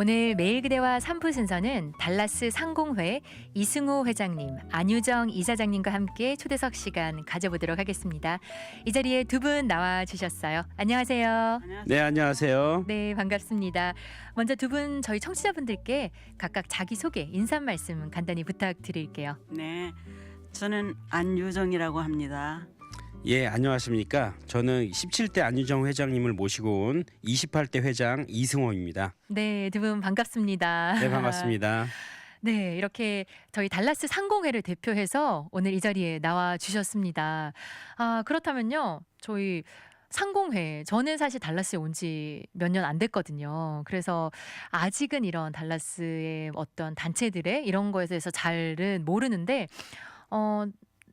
오늘 매일 그대와 3부 순서는 달라스 상공회 이승호 회장님, 안유정 이사장님과 함께 초대석 시간 가져보도록 하겠습니다. 이 자리에 두 분 나와주셨어요. 안녕하세요. 네, 안녕하세요. 네, 반갑습니다. 먼저 두 분 저희 청취자분들께 각각 자기소개, 인사 말씀 간단히 부탁드릴게요. 네, 저는 안유정이라고 합니다. 예, 안녕하십니까. 저는 17대 안유정 회장님을 모시고 온 28대 회장 이승호입니다. 네, 두 분 반갑습니다. 네, 반갑습니다. 네, 이렇게 저희 달라스 상공회를 대표해서 오늘 이 자리에 나와 주셨습니다. 그렇다면요, 저희 상공회, 저는 사실 달라스에 온 지 몇 년 안 됐거든요. 그래서 아직은 이런 달라스의 어떤 단체들의 이런 거에 대해서 잘은 모르는데,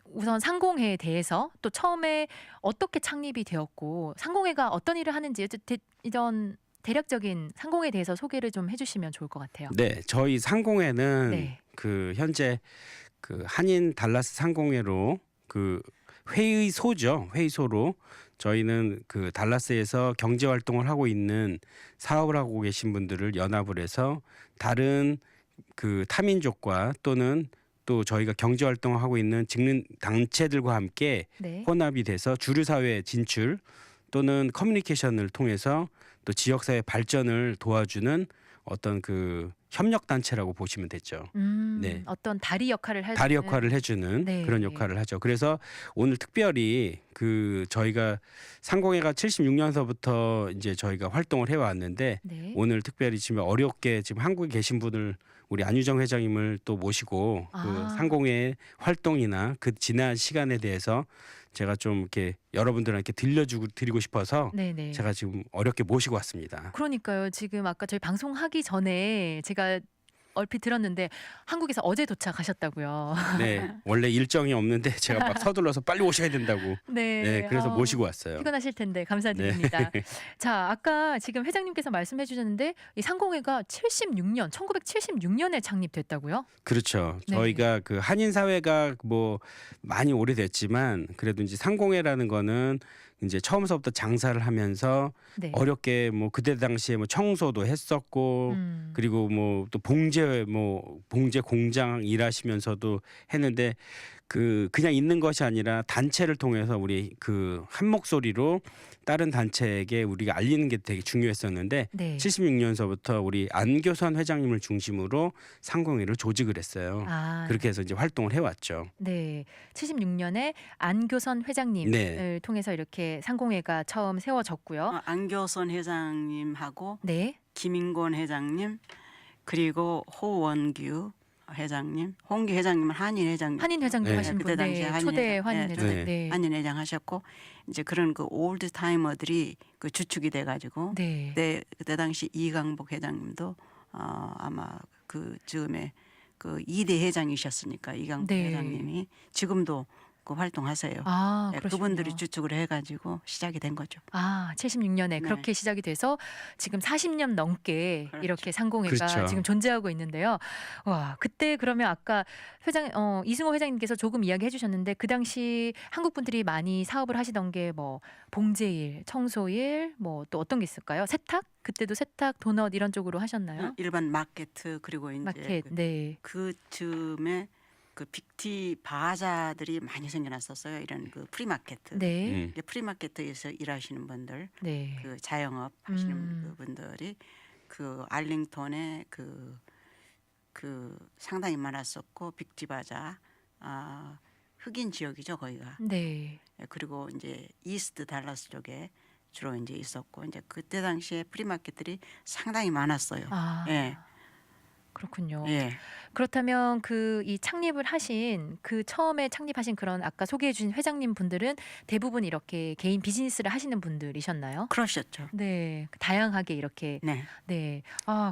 우선 상공회에 대해서 또 처음에 어떻게 창립이 되었고 상공회가 어떤 일을 하는지 이런 대략적인 상공회에 대해서 소개를 좀 해주시면 좋을 것 같아요. 네, 저희 상공회는 네. 현재 한인 달라스 상공회로 회의소죠. 회의소로 저희는 달라스에서 경제 활동을 하고 있는 사업을 하고 계신 분들을 연합을 해서 다른 타민족과 또는 또 저희가 경제 활동을 하고 있는 직능 단체들과 함께 네. 혼합이 돼서 주류 사회 진출 또는 커뮤니케이션을 통해서 또 지역 사회 발전을 도와주는 어떤 협력 단체라고 보시면 되죠. 네. 어떤 다리 역할을 해주는 네. 그런 역할을 하죠. 그래서 오늘 특별히 저희가 상공회가 76년서부터 이제 저희가 활동을 해왔는데 네. 오늘 특별히 지금 어렵게 지금 한국에 계신 분을 우리 안유정 회장님을 또 모시고 상공회 활동이나 지난 시간에 대해서 제가 좀 이렇게 여러분들한테 드리고 싶어서 네네. 제가 지금 어렵게 모시고 왔습니다. 그러니까요. 지금 아까 저희 방송하기 전에 제가 얼핏 들었는데 한국에서 어제 도착하셨다고요. 네, 원래 일정이 없는데 제가 막 서둘러서 빨리 오셔야 된다고. 네. 네, 그래서 모시고 왔어요. 피곤하실 텐데 감사드립니다. 네. 자, 아까 지금 회장님께서 말씀해 주셨는데 이 상공회가 1976년에 창립됐다고요? 그렇죠. 네. 저희가 한인 사회가 많이 오래됐지만 그래도 이제 상공회라는 거는 이제 처음서부터 장사를 하면서 네. 어렵게 그때 당시에 청소도 했었고 그리고 또 봉제 공장 일하시면서도 했는데 그냥 있는 것이 아니라 단체를 통해서 우리 한 목소리로 다른 단체에게 우리가 알리는 게 되게 중요했었는데 네. 76년서부터 우리 안교선 회장님을 중심으로 상공회를 조직을 했어요. 그렇게 해서 이제 활동을 해왔죠. 네. 76년에 안교선 회장님을 네. 통해서 이렇게 상공회가 처음 세워졌고요. 안교선 회장님하고 네. 김인권 회장님 그리고 호원규 회장님, 홍기 회장님은 한인 회장님. 한인 회장님 네. 하신 그때 분, 당시에 네. 한인 초대 회장. 한인 네, 회장. 네. 네. 한인 회장 하셨고 이제 그런 올드 타이머들이 주축이 돼가지고 네. 그때 당시 이강복 회장님도 아마 즈음에 2대 회장이셨으니까 이강복 네. 회장님이 지금도 활동하세요. 네, 그러시군요. 그분들이 주축을 해가지고 시작이 된 거죠. 76년에 네. 그렇게 시작이 돼서 지금 40년 넘게 그렇죠. 이렇게 상공회가 그렇죠. 지금 존재하고 있는데요. 와, 그때 그러면 아까 이승호 회장님께서 조금 이야기해 주셨는데 그 당시 한국 분들이 많이 사업을 하시던 게 봉제일, 청소일, 또 어떤 게 있을까요? 세탁? 그때도 세탁, 도넛 이런 쪽으로 하셨나요? 일반 마켓 그리고 이제 마켓. 네. 그 즈음에 빅티 바자들이 많이 생겨났었어요. 이런 프리마켓. 네. 이제 프리마켓에서 일하시는 분들, 네. 자영업 하시는 그분들이 알링턴에 상당히 많았었고 빅티 바자 흑인 지역이죠 거기가. 네. 그리고 이제 이스트 달라스 쪽에 주로 이제 있었고 이제 그때 당시에 프리마켓들이 상당히 많았어요. 예. 그렇군요. 예. 그렇다면 이 창립을 하신 처음에 창립하신 그런 아까 소개해 주신 회장님 분들은 대부분 이렇게 개인 비즈니스를 하시는 분들이셨나요? 그러셨죠. 네. 다양하게 이렇게. 네. 네.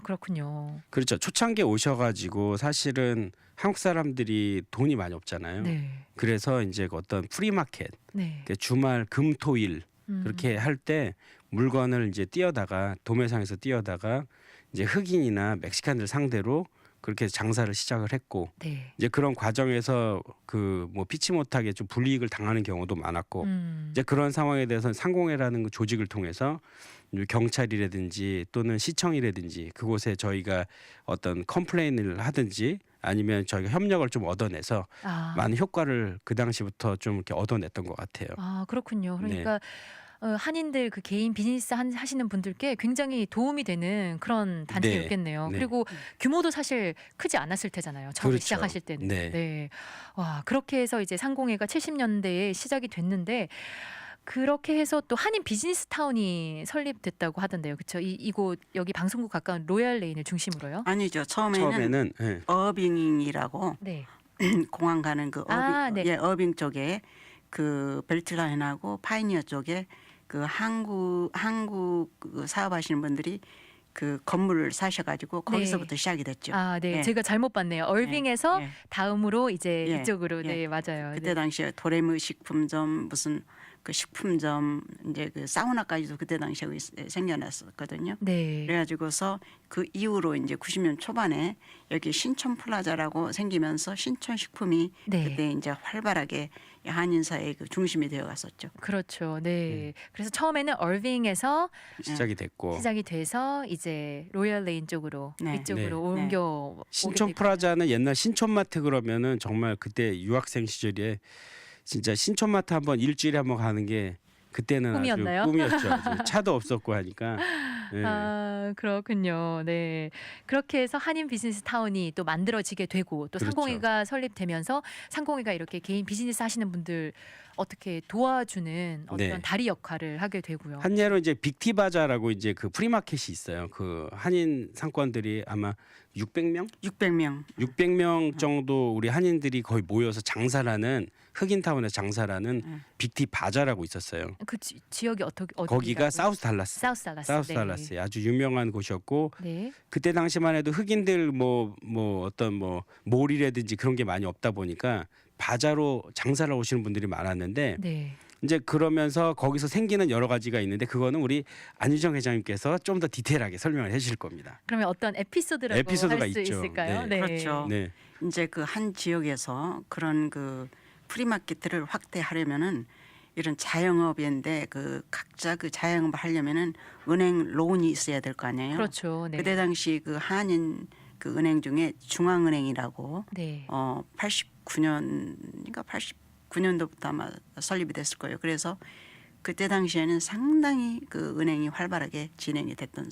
그렇군요. 그렇죠. 초창기에 오셔가지고 사실은 한국 사람들이 돈이 많이 없잖아요. 네. 그래서 이제 어떤 프리마켓, 네. 주말, 금, 토, 일 그렇게 할 때 물건을 이제 도매상에서 띄어다가 이제 흑인이나 멕시칸들 상대로 그렇게 장사를 시작을 했고 네. 이제 그런 과정에서 그 뭐 피치 못하게 좀 불이익을 당하는 경우도 많았고 이제 그런 상황에 대해서는 상공회라는 그 조직을 통해서 경찰이라든지 또는 시청이라든지 그곳에 저희가 어떤 컴플레인을 하든지 아니면 저희가 협력을 좀 얻어내서 아. 많은 효과를 그 당시부터 좀 이렇게 얻어냈던 것 같아요. 아 그렇군요. 네. 그러니까 한인들 그 개인 비즈니스 하시는 분들께 굉장히 도움이 되는 그런 단체였겠네요. 네. 그리고 규모도 사실 크지 않았을 테잖아요. 처음에 그렇죠. 시작하실 때는. 네. 네. 와 그렇게 해서 이제 상공회가 70년대에 시작이 됐는데 그렇게 해서 또 한인 비즈니스 타운이 설립됐다고 하던데요. 그렇죠? 이곳 여기 방송국 가까운 로얄 레인을 중심으로요. 아니죠. 처음에는 처음에는 예. 어빙이라고 네. 공항 가는 그 어빙, 아, 네. 예, 어빙 쪽에 그 벨트라인하고 파이니어 쪽에 그 한국 그 사업하시는 분들이 그 건물을 사셔가지고 거기서부터 시작이 됐죠. 아, 네. 예. 제가 잘못 봤네요. 얼빙에서 예. 다음으로 이제 예. 이쪽으로 예. 네, 맞아요. 그때 네. 당시에 도레미 식품점 무슨 그 식품점 이제 그 사우나까지도 그때 당시에 생겨났었거든요. 네. 그래가지고서 그 이후로 이제 90년 초반에 여기 신촌 플라자라고 생기면서 신촌 식품이 네. 그때 이제 활발하게 한인사의 그 중심이 되어갔었죠. 그렇죠. 네. 그래서 처음에는 얼빙에서 시작이 됐고 시작이 돼서 이제 로얄 레인 쪽으로 네. 이쪽으로 네. 옮겨 신촌 오게 됐군요. 프라자는 옛날 신촌마트 그러면은 정말 그때 유학생 시절에 진짜 신촌마트 한번 일주일에 한번 가는 게 그때는 꿈이었나요? 아주 꿈이었죠. 아주 차도 없었고 하니까. 예. 아, 그렇군요. 네. 그렇게 해서 한인 비즈니스 타운이 또 만들어지게 되고 또 그렇죠. 상공회가 설립되면서 상공회가 이렇게 개인 비즈니스 하시는 분들 어떻게 도와주는 어떤 네. 다리 역할을 하게 되고요. 한 예로 이제 빅티바자라고 이제 그 프리마켓이 있어요. 그 한인 상권들이 아마 600명? 600명. 600명 정도 우리 한인들이 거의 모여서 장사라는 흑인타운에서 장사라는 빅티 바자라고 있었어요. 그 지역이 어디라고요? 거기가 사우스 달라스. 사우스 달라스. 사우스 네. 달라스에 아주 유명한 곳이었고 네. 그때 당시만 해도 흑인들 뭐 어떤 뭐 몰이라든지 그런 게 많이 없다 보니까 바자로 장사를 오시는 분들이 많았는데 네. 이제 그러면서 거기서 생기는 여러 가지가 있는데 그거는 우리 안유정 회장님께서 좀 더 디테일하게 설명을 해주실 겁니다. 그러면 어떤 에피소드라고 에피소드가 할 수 있죠. 있을까요? 네. 그렇죠. 네. 이제 그 한 지역에서 그런 그 프리마켓들을 확대하려면은 이런 자영업인데 그 각자 그 자영업을 하려면은 은행 론이 있어야 될 거 아니에요. 그렇죠. 네. 그때 당시 그 한인 그 은행 중에 중앙은행이라고 네. 89년인가 89년도부터 아마 설립이 됐을 거예요. 그래서 그때 당시에는 상당히 그 은행이 활발하게 진행이 됐던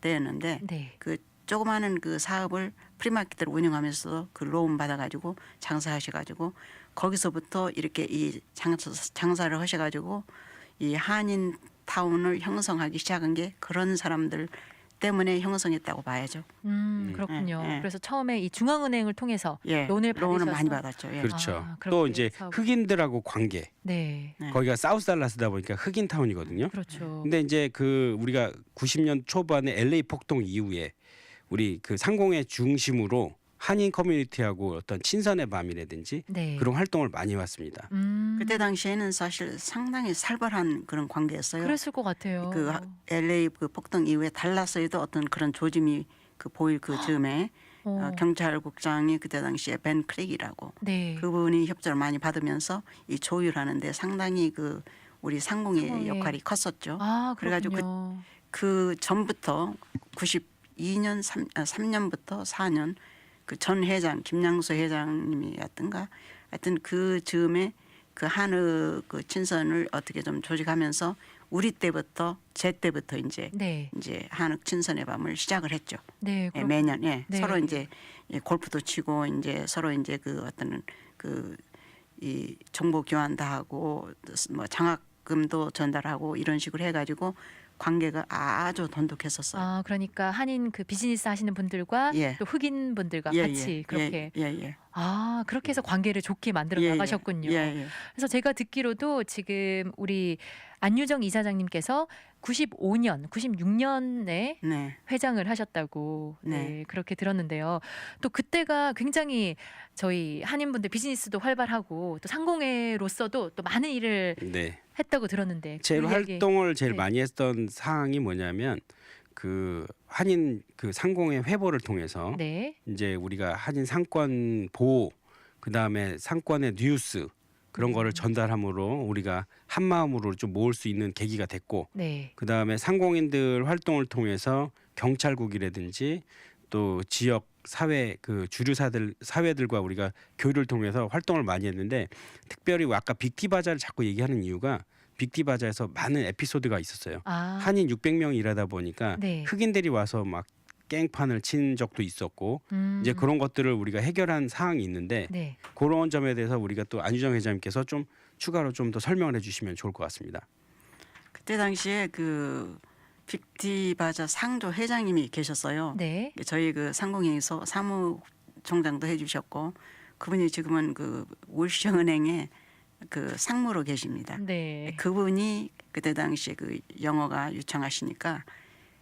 때였는데 네. 그 조그마한 그 사업을 프리마켓을 운영하면서 그 론 받아가지고 장사하셔가지고 거기서부터 이렇게 이 장사를 하셔가지고 이 한인 타운을 형성하기 시작한 게 그런 사람들 때문에 형성했다고 봐야죠. 그렇군요. 예. 그래서 처음에 이 중앙은행을 통해서 예, 론을 론을 받으셔서 많이 받았죠. 예. 그렇죠. 아, 또 그렇게 이제 사업을- 흑인들하고 관계. 네. 네. 거기가 사우스 달라스다 보니까 흑인 타운이거든요. 그렇죠. 근데 이제 그 우리가 90년 초반에 LA 폭동 이후에 우리 그 상공의 중심으로 한인 커뮤니티하고 어떤 친선의 밤이라든지 네. 그런 활동을 많이 해왔습니다. 그때 당시에는 사실 상당히 살벌한 그런 관계였어요. 그랬을 것 같아요. 그 LA 그 폭동 이후에 달라스에도 어떤 그런 조짐이 그 보일 그 즈음에 경찰국장이 그때 당시에 벤 크릭이라고 네. 그분이 협조를 많이 받으면서 이 조율하는데 상당히 그 우리 상공의 상공의- 역할이 컸었죠. 아, 그래가지고 그렇군요. 그 전부터 92년 3년부터 4년 그 전 회장 김양수 회장님이었던가 하여튼 그 즈음에 그 한의 그 친선을 어떻게 좀 조직하면서 우리 때부터 제 때부터 이제 네. 한국 친선의 밤을 시작을 했죠. 네. 예, 매년 예. 네. 서로 이제 골프도 치고 이제 서로 이제 그 어떤 그 이 정보 교환도 하고 뭐 장학금도 전달하고 이런 식으로 해가지고 관계가 아주 돈독했었어요. 아, 그러니까 한인 그 비즈니스 하시는 분들과 예. 또 흑인 분들과 예, 같이 예, 그렇게 예. 아, 그렇게 해서 관계를 좋게 만들어 예, 예. 나가셨군요. 예. 그래서 제가 듣기로도 지금 우리 안유정 이사장님께서 95년, 96년에 네. 회장을 하셨다고 네. 네, 그렇게 들었는데요. 또 그때가 굉장히 저희 한인분들 비즈니스도 활발하고 또 상공회로서도 또 많은 일을 네. 했다고 들었는데 제일 그 이야기- 활동을 제일 네. 많이 했던 사항이 뭐냐면 그 한인 그 상공의 회보를 통해서 네. 이제 우리가 한인 상권 보호 그다음에 상권의 뉴스 그런 거를 전달함으로 우리가 한 마음으로 좀 모을 수 있는 계기가 됐고 네. 그다음에 상공인들 활동을 통해서 경찰국이라든지 또 지역 사회 그 사회들과 우리가 교류를 통해서 활동을 많이 했는데 특별히 아까 빅티바자를 자꾸 얘기하는 이유가 빅티바자에서 많은 에피소드가 있었어요. 아. 한인 600명이 일하다 보니까 네. 흑인들이 와서 막 깽판을 친 적도 있었고 이제 그런 것들을 우리가 해결한 사항이 있는데 네. 그런 점에 대해서 우리가 또 안유정 회장님께서 좀 추가로 좀 더 설명을 해주시면 좋을 것 같습니다. 그때 당시에 그 빅티바자 상조 회장님이 계셨어요. 네. 저희 그 상공회에서 사무총장도 해주셨고 그분이 지금은 그 울시은행에 그 상무로 계십니다. 네. 그분이 그때 당시에 그 영어가 유창하시니까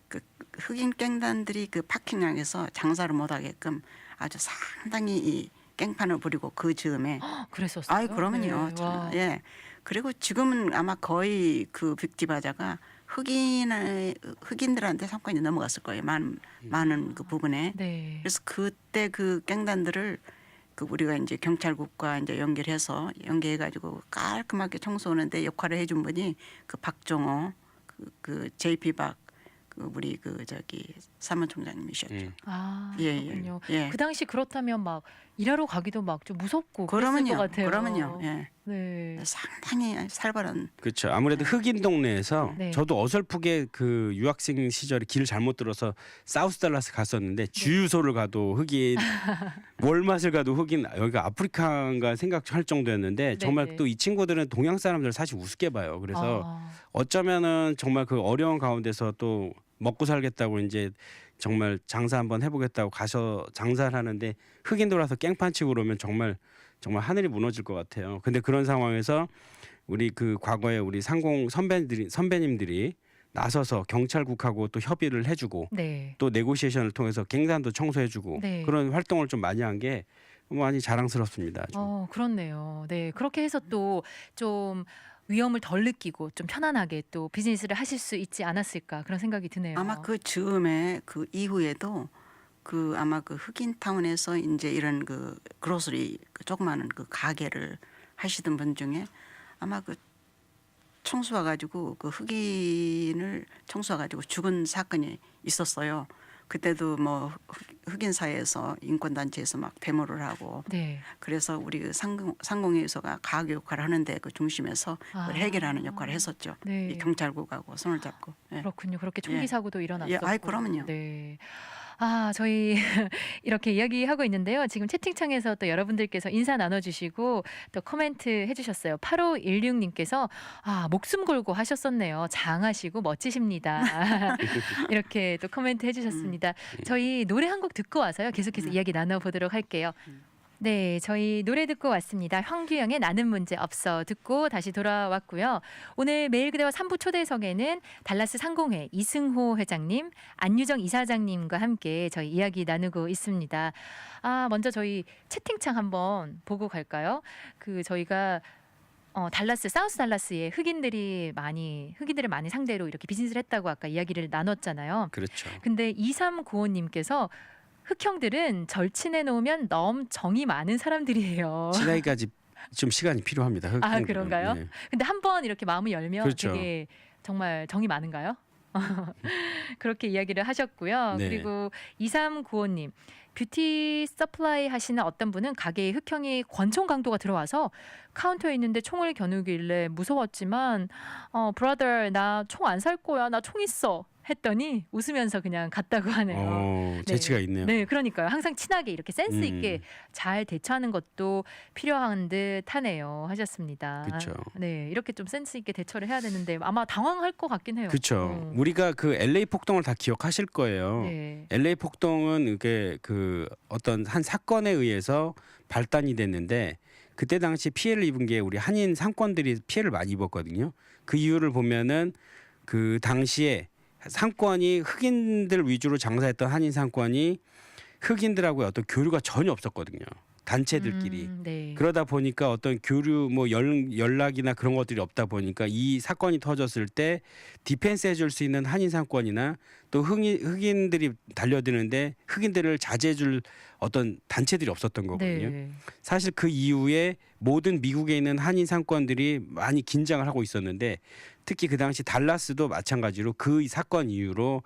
그 흑인 깽단들이 그 파킹장에서 장사를 못하게끔 아주 상당히 이 깽판을 부리고 그 즈음에 그랬었어요. 아이 그러면요. 네. 와. 예. 그리고 지금은 아마 거의 그 빅티바자가 흑인들한테 상권이 넘어갔을 거예요. 많은 그 부분에. 네. 그래서 그때 그 깽단들을 그 우리가 이제 경찰국과 이제 연계해가지고 깔끔하게 청소하는데 역할을 해준 분이 그 박정호 그 JP 박 그 우리 그 저기 사무총장님이셨죠. 아, 예, 그렇군요. 예. 그 당시 그렇다면 막 일하러 가기도 막 좀 무섭고 그랬을 그러면요. 것 같아요. 그러면요. 예. 네. 상당히 살벌한. 그렇죠. 아무래도 흑인 동네에서 네. 저도 어설프게 그 유학생 시절에 길을 잘못 들어서 사우스 달라스 갔었는데 주유소를 가도 흑인, 월맛을 가도 흑인, 여기가 아프리카인가 생각할 정도였는데 정말 네. 또 이 친구들은 동양 사람들 사실 우습게 봐요. 그래서 아, 어쩌면은 정말 그 어려운 가운데서 또 먹고 살겠다고 이제 정말 장사 한번 해보겠다고 가서 장사를 하는데 흑인들 와서 깽판 치고 그러면 정말 하늘이 무너질 것 같아요. 근데 그런 상황에서 우리 그 과거에 우리 상공 선배님들이 나서서 경찰국하고 또 협의를 해주고 네. 또 네고시에이션을 통해서 갱단도 청소해주고 네. 그런 활동을 좀 많이 한 게 많이 자랑스럽습니다. 아주. 그렇네요. 네. 그렇게 해서 또 좀 위험을 덜 느끼고 좀 편안하게 또 비즈니스를 하실 수 있지 않았을까 그런 생각이 드네요. 아마 그 즈음에 그 이후에도 그 아마 그 흑인 타운에서 이제 이런 그 그로서리 그 조그마한 그 가게를 하시던 분 중에 아마 그 청소와 가지고 그 흑인을 청소와 가지고 죽은 사건이 있었어요. 그때도 뭐 흑인 사회에서 인권 단체에서 막 데모를 하고 네. 그래서 우리 그 상공회의소가 가게 역할을 하는데 그 중심에서 그걸 해결하는 역할을 했었죠. 네. 이 경찰국하고 손을 잡고. 예. 그렇군요. 그렇게 총기 예. 사고도 일어났었고. 아이 그러면요. 네. 아, 저희 이렇게 이야기하고 있는데요. 지금 채팅창에서 또 여러분들께서 인사 나눠주시고 또 코멘트 해주셨어요. 8516님께서 아, 목숨 걸고 하셨었네요. 장하시고 멋지십니다. 이렇게 또 코멘트 해주셨습니다. 저희 노래 한 곡 듣고 와서요. 계속해서 이야기 나눠보도록 할게요. 네, 저희 노래 듣고 왔습니다. 황규영의 나는 문제 없어 듣고 다시 돌아왔고요. 오늘 매일 그대와 3부 초대석에는 달라스 상공회 이승호 회장님, 안유정 이사장님과 함께 저희 이야기 나누고 있습니다. 아, 먼저 저희 채팅창 한번 보고 갈까요? 그 저희가 사우스 달라스에 흑인들을 많이 상대로 이렇게 비즈니스를 했다고 아까 이야기를 나눴잖아요. 그렇죠. 근데 2395님께서 흑형들은 절친해 놓으면 너무 정이 많은 사람들이에요. 친하기까지 좀 시간이 필요합니다. 아, 흑인들은. 그런가요? 네. 근데 한 번 이렇게 마음을 열면 그렇죠. 되게 정말 정이 많은가요? 그렇게 이야기를 하셨고요. 네. 그리고 2395님 뷰티 서플라이 하시는 어떤 분은 가게에 흑형이 권총 강도가 들어와서 카운터에 있는데 총을 겨누길래 무서웠지만 브라더 나 총 안 살 거야. 나 총 있어. 했더니 웃으면서 그냥 갔다고 하네요. 재치가 있네요. 네, 그러니까요. 항상 친하게 이렇게 센스 있게 잘 대처하는 것도 필요한 듯 하네요. 하셨습니다. 그렇죠. 네, 이렇게 좀 센스 있게 대처를 해야 되는데 아마 당황할 것 같긴 해요. 그렇죠. 우리가 그 LA 폭동을 다 기억하실 거예요. 네. LA 폭동은 이게 그 어떤 한 사건에 의해서 발단이 됐는데 그때 당시 피해를 입은 게 우리 한인 상권들이 피해를 많이 입었거든요. 그 이유를 보면은 그 당시에 상권이 흑인들 위주로 장사했던 한인 상권이 흑인들하고의 어떤 교류가 전혀 없었거든요. 단체들끼리. 네. 그러다 보니까 어떤 교류 뭐 연락이나 그런 것들이 없다 보니까 이 사건이 터졌을 때 디펜스 해줄 수 있는 한인 상권이나 또 흑인들이 달려드는데 흑인들을 자제해줄 어떤 단체들이 없었던 거거든요. 네. 사실 그 이후에 모든 미국에 있는 한인 상권들이 많이 긴장을 하고 있었는데 특히 그 당시 달라스도 마찬가지로 그 사건 이후로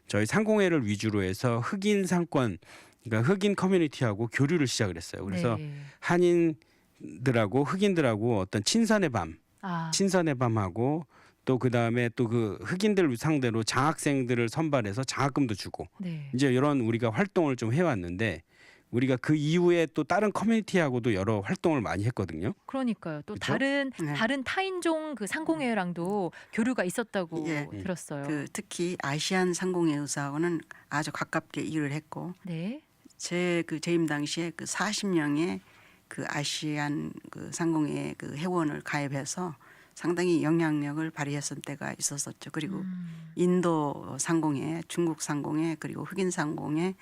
저희 상공회를 위주로 해서 흑인 상권 그러니까 흑인 커뮤니티하고 교류를 시작을 했어요. 그래서 네. 한인들하고 흑인들하고 어떤 친선의 밤하고 또 그다음에 또 그 흑인들 상대로 장학생들을 선발해서 장학금도 주고 네. 이제 이런 우리가 활동을 좀 해왔는데 우리가 그 이후에 또 다른 커뮤니티하고도 여러 활동을 많이 했거든요. 그러니까요. 또 그쵸? 네. 다른 타인종 그 상공회랑도 교류가 있었다고 예. 들었어요. 그 특히 아시안 상공회 의사하고는 아주 가깝게 일을 했고 네. 제 재임 당시에 그 40명의 그 아시안 그 상공회 그 회원을 가입해서 상당히 영향력을 발휘했을 때가 있었었죠. 그리고 인도 상공회, 중국 상공회, 그리고 흑인 상공회,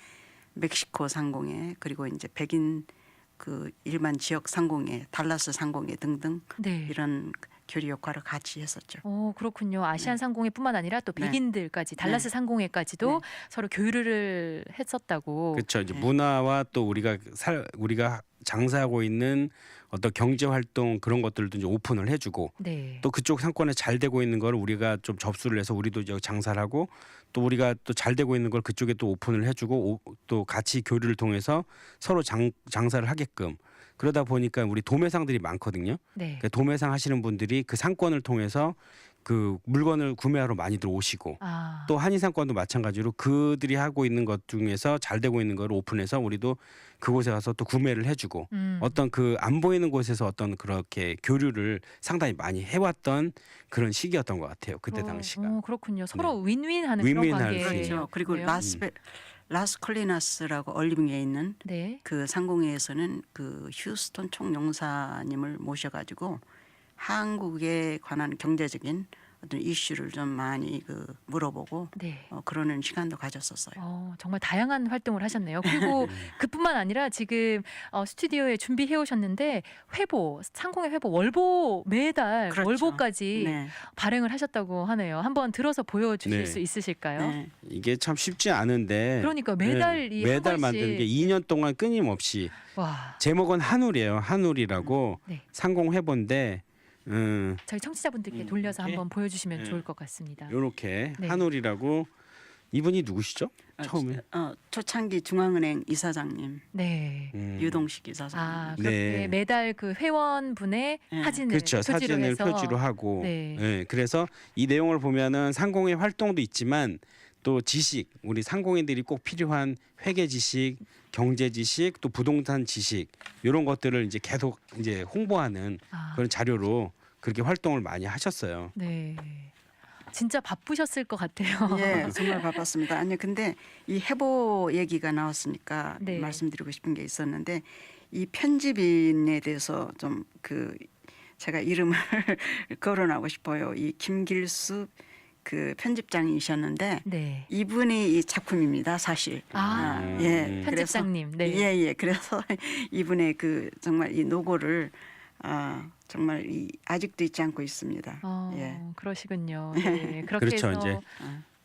멕시코 상공회, 그리고 이제 백인 그 일반 지역 상공회, 달라스 상공회 등등 네. 이런 교류 역할을 같이 했었죠. 그렇군요. 아시안 상공회뿐만 아니라 또 네. 백인들까지 달라스 상공회까지도 네. 서로 교류를 했었다고. 그렇죠. 이제 네. 문화와 또 우리가 장사하고 있는 어떤 경제 활동 그런 것들도 이제 오픈을 해주고 네. 또 그쪽 상권에 잘 되고 있는 걸 우리가 좀 접수를 해서 우리도 여기 장사를 하고 또 우리가 또 잘 되고 있는 걸 그쪽에 또 오픈을 해주고 또 같이 교류를 통해서 서로 장사를 하게끔 그러다 보니까 우리 도매상들이 많거든요. 네. 그 도매상 하시는 분들이 그 상권을 통해서 그 물건을 구매하러 많이들 오시고 아. 또 한인 상권도 마찬가지로 그들이 하고 있는 것 중에서 잘 되고 있는 걸 오픈해서 우리도 그곳에 가서 또 구매를 해주고 어떤 그 안 보이는 곳에서 어떤 그렇게 교류를 상당히 많이 해왔던 그런 시기였던 것 같아요. 그때 당시가. 그렇군요. 서로 윈윈하는 윈윈 그런 할 관계. 수 그렇죠. 그리고 라스콜리나스라고 얼리빙에 있는 네. 그 상공회에서는 그 휴스턴 총영사님을 모셔가지고 한국에 관한 경제적인 어떤 이슈를 좀 많이 그 물어보고 네. 그러는 시간도 가졌었어요. 정말 다양한 활동을 하셨네요. 그리고 그뿐만 아니라 지금 스튜디오에 준비해 오셨는데 상공회 회보 월보 매달 그렇죠. 월보까지 네. 발행을 하셨다고 하네요. 한번 들어서 보여주실 네. 수 있으실까요? 네. 이게 참 쉽지 않은데 그러니까 매달 네, 이 매달 한 번씩. 만드는 게 2년 동안 끊임없이 와. 제목은 한울이에요. 한울이라고 네. 상공회보인데 저희 청취자분들께 돌려서 이렇게? 한번 보여주시면 네. 좋을 것 같습니다. 요렇게 네. 한울이라고 이분이 누구시죠? 처음에 초창기 중앙은행 이사장님 네. 유동식 이사장님. 그렇게 네. 매달 그 회원분의 네. 사진을 그렇죠. 표지로 사진을 해서 표지로 하고 네. 네, 그래서 이 내용을 보면은 상공의 활동도 있지만 또 지식 우리 상공인들이 꼭 필요한 회계 지식, 경제 지식, 또 부동산 지식 이런 것들을 이제 계속 이제 홍보하는 그런 자료로 그렇게 활동을 많이 하셨어요. 네. 진짜 바쁘셨을 것 같아요. 예, 정말 바빴습니다. 아니 근데 이 해보 얘기가 나왔으니까 네. 말씀드리고 싶은 게 있었는데 이 편집인에 대해서 좀 제가 이름을 거론하고 싶어요. 이 김길수 그 편집장이셨는데 네. 이분이 이 작품입니다, 사실. 예, 편집장님. 네. 예. 그래서 이분의 정말 이 노고를 정말 아직도 잊지 않고 있습니다. 예. 그러시군요. 네. 그렇게 그렇죠. 해서 이제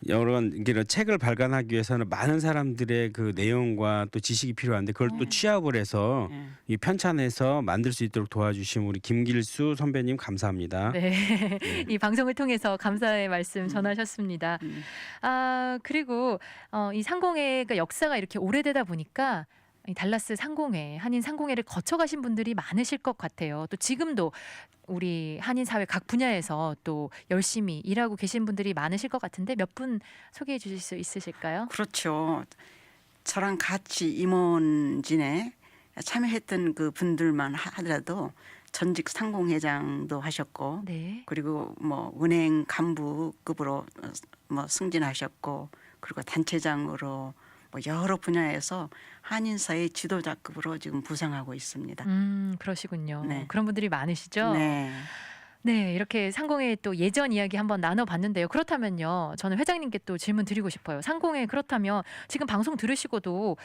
여러 이런 책을 발간하기 위해서는 많은 사람들의 그 내용과 또 지식이 필요한데 그걸 또 취합을 해서 이 편찬해서 만들 수 있도록 도와주신 우리 김길수 선배님 감사합니다. 네. 이 방송을 통해서 감사의 말씀 전하셨습니다. 그리고 이 상공회가 역사가 이렇게 오래되다 보니까 이 달라스 상공회, 한인 상공회를 거쳐가신 분들이 많으실 것 같아요. 또 지금도 우리 한인 사회 각 분야에서 또 열심히 일하고 계신 분들이 많으실 것 같은데 몇 분 소개해 주실 수 있으실까요? 그렇죠. 저랑 같이 임원진에 참여했던 그 분들만 하더라도 전직 상공회장도 하셨고 네. 그리고 뭐 은행 간부급으로 뭐 승진하셨고 그리고 단체장으로 뭐 여러 분야에서 한인사회 지도자급으로 지금 부상하고 있습니다. 그러시군요. 네. 그런 분들이 많으시죠? 네. 네, 이렇게 상공회 또 예전 이야기 한번 나눠봤는데요. 그렇다면요, 저는 회장님께 또 질문 드리고 싶어요. 상공회 그렇다면 지금 방송 들으시고도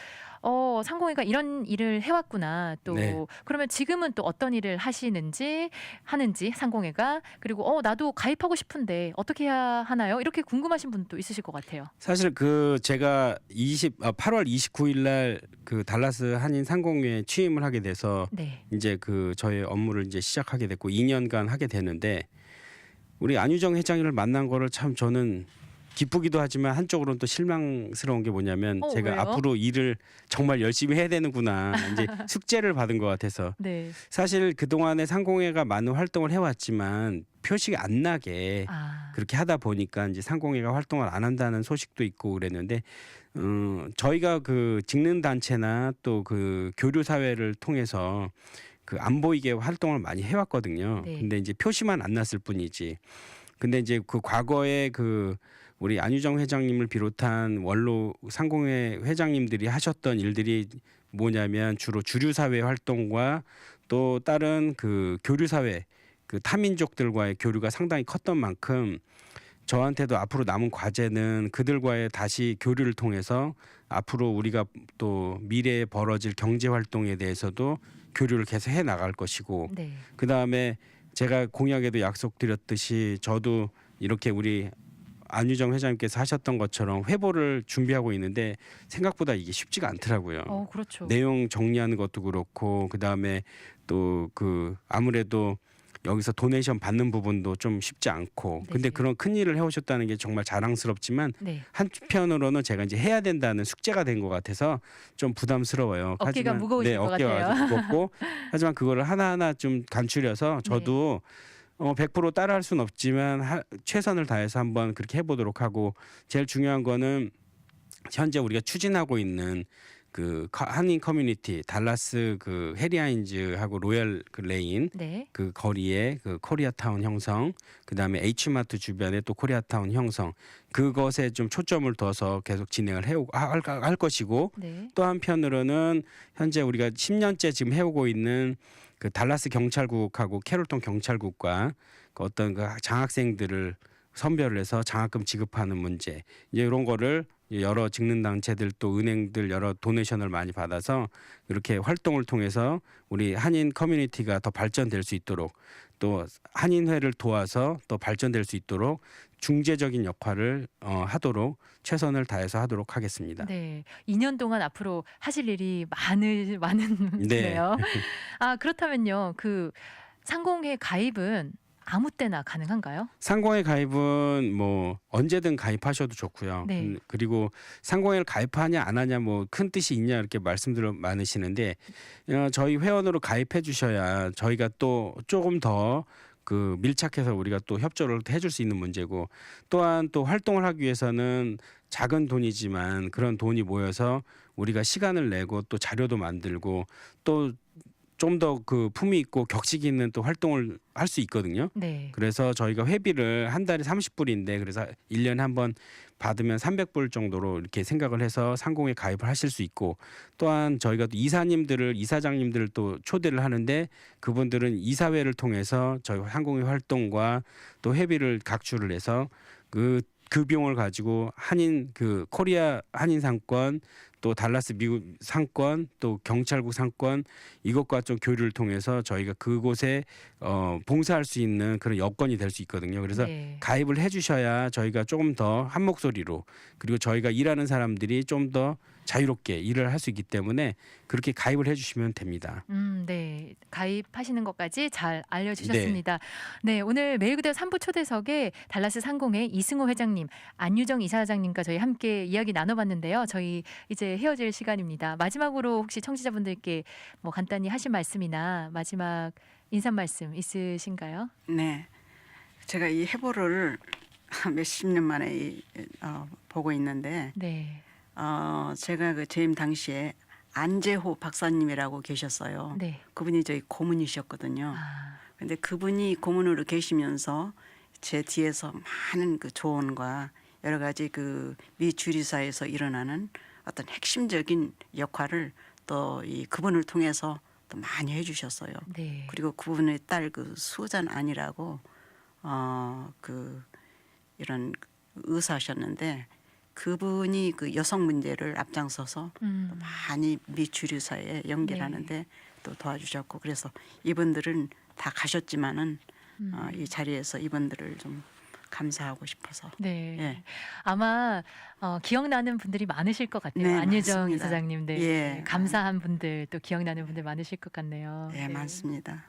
상공회가 이런 일을 해왔구나. 또 네. 그러면 지금은 또 어떤 일을 하는지 상공회가 그리고 나도 가입하고 싶은데 어떻게 해야 하나요? 이렇게 궁금하신 분도 있으실 것 같아요. 사실 그 제가 8월 29일 날 그 달라스 한인 상공회에 취임을 하게 돼서 네, 이제 그 저의 업무를 이제 시작하게 됐고 2년간 하게 되는데 우리 안유정 회장님을 만난 거를 참 저는 기쁘기도 하지만 한쪽으로는 또 실망스러운 게 뭐냐면 제가 왜요? 앞으로 일을 정말 열심히 해야 되는구나 이제 숙제를 받은 것 같아서 네, 사실 그동안에 상공회가 많은 활동을 해왔지만 표시가 안 나게 아, 그렇게 하다 보니까 이제 상공회가 활동을 안 한다는 소식도 있고 그랬는데 저희가 그 직능 단체나 또 그 교류 사회를 통해서 그 안 보이게 활동을 많이 해왔거든요. 네, 근데 이제 표시만 안 났을 뿐이지. 근데 이제 그 과거에 그 우리 안유정 회장님을 비롯한 원로 상공회 회장님들이 하셨던 일들이 뭐냐면 주로 주류 사회 활동과 또 다른 그 교류 사회 그 타민족들과의 교류가 상당히 컸던 만큼 저한테도 앞으로 남은 과제는 그들과의 다시 교류를 통해서 앞으로 우리가 또 미래에 벌어질 경제 활동에 대해서도 교류를 계속 해 나갈 것이고 네, 그다음에 제가 공약에도 약속드렸듯이 저도 이렇게 우리 안유정 회장님께서 하셨던 것처럼 회보를 준비하고 있는데 생각보다 이게 쉽지가 않더라고요. 그렇죠. 내용 정리하는 것도 그렇고 그다음에 또 그 아무래도 여기서 도네이션 받는 부분도 좀 쉽지 않고 근데 네. 그런 큰 일을 해오셨다는 게 정말 자랑스럽지만 네, 한편으로는 제가 이제 해야 된다는 숙제가 된 것 같아서 좀 부담스러워요. 어깨가 하지만 무거우실 것 어깨가 같아요. 아주 무겁고 하지만 그거를 하나하나 좀 간추려서 저도 100% 따라할 수는 없지만 최선을 다해서 한번 그렇게 해보도록 하고 제일 중요한 거는 현재 우리가 추진하고 있는 그 한인 커뮤니티 달라스 그 해리하인즈하고 로열 그 레인 네, 그 거리에 그 코리아타운 형성 그다음에 H마트 주변에 또 코리아타운 형성 그것에 좀 초점을 둬서 계속 진행을 할 것이고 네, 또 한편으로는 현재 우리가 10년째 지금 해오고 있는 그 달라스 경찰국하고 캐롤턴 경찰국과 그 어떤 그 장학생들을 선별을 해서 장학금 지급하는 문제 이제 이런 거를 여러 직능 단체들 또 은행들 여러 도네이션을 많이 받아서 이렇게 활동을 통해서 우리 한인 커뮤니티가 더 발전될 수 있도록 또 한인회를 도와서 또 발전될 수 있도록 중재적인 역할을 하도록 최선을 다해서 하도록 하겠습니다. 네. 2년 동안 앞으로 하실 일이 네. 많으네요. 그렇다면요. 그 상공회 가입은 아무 때나 가능한가요? 상공회 가입은 뭐 언제든 가입하셔도 좋고요. 네. 그리고 상공회를 가입하냐 안 하냐 뭐 큰 뜻이 있냐 이렇게 말씀들 많으시는데 저희 회원으로 가입해 주셔야 저희가 또 조금 더 그 밀착해서 우리가 또 협조를 해줄 수 있는 문제고 또한 또 활동을 하기 위해서는 작은 돈이지만 그런 돈이 모여서 우리가 시간을 내고 또 자료도 만들고 또 좀 더 그 품위 있고 격식 있는 또 활동을 할 수 있거든요. 네. 그래서 저희가 회비를 한 달에 30불인데 그래서 1년에 한 번 받으면 300불 정도로 이렇게 생각을 해서 상공에 가입을 하실 수 있고 또한 저희가 또 이사장님들을 또 초대를 하는데 그분들은 이사회를 통해서 저희 상공회 활동과 또 회비를 각출을 해서 그 비용을 가지고 한인 그 코리아 한인 상권 또 달라스 미국 상권 또 경찰국 상권 이것과 좀 교류를 통해서 저희가 그곳에 봉사할 수 있는 그런 여건이 될 수 있거든요. 그래서 네. 가입을 해주셔야 저희가 조금 더 한 목소리로 그리고 저희가 일하는 사람들이 좀 더 자유롭게 일을 할 수 있기 때문에 그렇게 가입을 해주시면 됩니다. 네. 가입하시는 것까지 잘 알려주셨습니다. 네. 오늘 매일 그대로 3부 초대석에 달라스 상공회 이승호 회장님, 안유정 이사장님과 저희 함께 이야기 나눠봤는데요. 저희 이제 헤어질 시간입니다. 마지막으로 혹시 청취자분들께 뭐 간단히 하신 말씀이나 마지막 인사 말씀 있으신가요? 네. 제가 이 해보를 몇십 년 만에 보고 있는데 네. 제가 그 재임 당시에 안재호 박사님이라고 계셨어요. 네. 그분이 저희 고문이셨거든요. 아, 근데 그분이 고문으로 계시면서 제 뒤에서 많은 그 조언과 여러 가지 그 미 주리사에서 일어나는 어떤 핵심적인 역할을 또 이 그분을 통해서 또 많이 해주셨어요. 네. 그리고 그분의 딸 그 수잔 안이라고 그 이런 의사셨는데 그분이 그 여성 문제를 앞장서서 또 많이 미 주류사에 연결하는데 또 도와주셨고 그래서 이분들은 다 가셨지만은 이 자리에서 이분들을 좀 감사하고 싶어서 네. 예. 아마 기억나는 분들이 많으실 것 같아요. 네, 안유정 많습니다. 이사장님, 네. 예. 감사한 분들 또 기억나는 분들 많으실 것 같네요. 예, 네. 많습니다.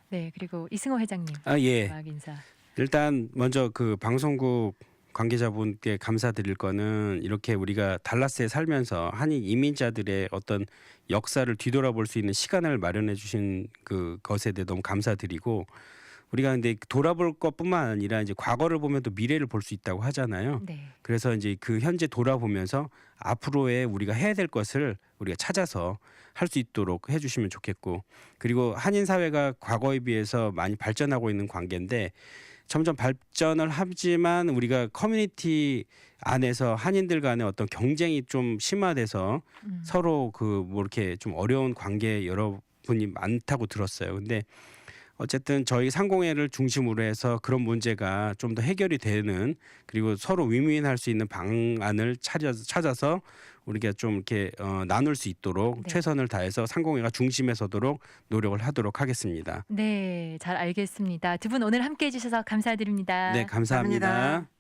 네, 그리고 이승호 회장님 예. 마지막 인사. 일단 먼저 그 방송국 관계자분께 감사드릴 거는 이렇게 우리가 달라스에 살면서 한인 이민자들의 어떤 역사를 뒤돌아볼 수 있는 시간을 마련해 주신 그 것에 대해 너무 감사드리고 우리가 근데 돌아볼 것뿐만 아니라 이제 과거를 보면 또 미래를 볼 수 있다고 하잖아요. 네. 그래서 이제 그 현재 돌아보면서 앞으로의 우리가 해야 될 것을 우리가 찾아서 할 수 있도록 해주시면 좋겠고 그리고 한인 사회가 과거에 비해서 많이 발전하고 있는 관계인데 점점 발전을 하지만 우리가 커뮤니티 안에서 한인들 간의 어떤 경쟁이 좀 심화돼서 서로 그 뭐 이렇게 좀 어려운 관계 여러분이 많다고 들었어요. 근데 어쨌든 저희 상공회를 중심으로 해서 그런 문제가 좀 더 해결이 되는 그리고 서로 윈윈할 수 있는 방안을 찾아서 우리가 좀 이렇게 나눌 수 있도록 네. 최선을 다해서 상공회가 중심에 서도록 노력을 하도록 하겠습니다. 네, 잘 알겠습니다. 두 분 오늘 함께 해주셔서 감사드립니다. 네, 감사합니다. 감사합니다.